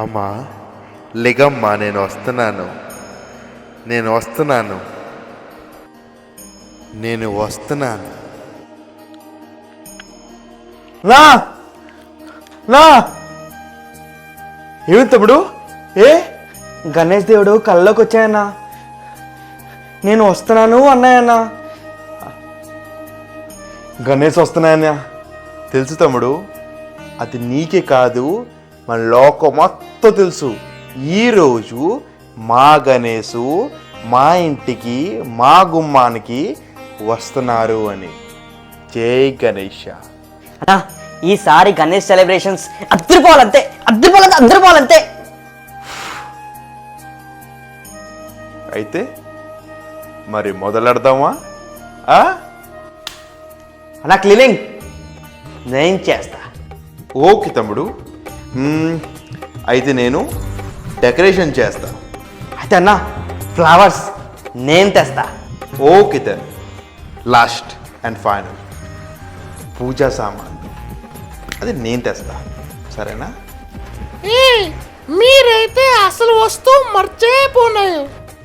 అమ్మా లెగమ్మా, నేను వస్తున్నాను. నా నా ఏమి తమ్ముడు? గణేష్ దేవుడు కళ్ళలోకి వచ్చాయన్నా. నేను వస్తున్నాను అన్నాయన్నా. గణేష్ వస్తున్నాయన్నా. తెలుసు తమ్ముడు, అది నీకే కాదు మన లోకం మొత్తం తెలుసు. ఈరోజు మా గణేశు మా ఇంటికి మా గుమ్మానికి వస్తున్నారు అని. జై గణేష. అన్నా ఈసారి గణేష్ సెలబ్రేషన్స్ అద్దరిపోవాలంతే. అయితే మరి మొదలెడదామా? అన్నా క్లీనింగ్ నేను చేస్తా. ఓకే తమ్ముడు, అయితే నేను డెకరేషన్ చేస్తా. అయితే అన్నా ఫ్లవర్స్ నేను తెస్తా. Okay then last and final పూజా సామాన్ అది నేను తెస్తా. సరేనా? మీరైతే అసలు వస్తువు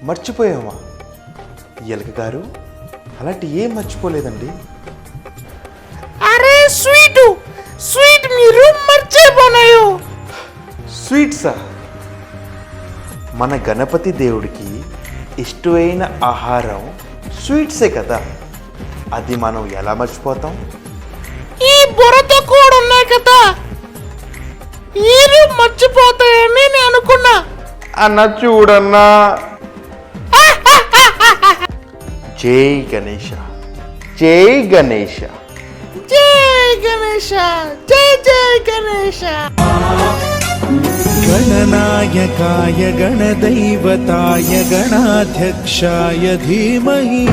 మర్చిపోయామా? ఎలక గారు అలాంటి ఏం మర్చిపోలేదండి. అరే స్వీట్ మీరు మర్చిపోనాయో. స్వీట్సా? మన గణపతి దేవుడికి ఇష్టమైన ఆహారం స్వీట్సే కదా, అది మనం ఎలా మర్చిపోతాం? ఈ బుర్రతో కూడా ఉన్నాయి కదా, మీరు మర్చిపోతాయని నేను అనుకున్నా. అన్న చూడన్నా. జై గణేష, జై గణేష, జై గణేష, జై గణేష. गणनायकाय गणदैवताय गणाध्यक्षाय धीमहि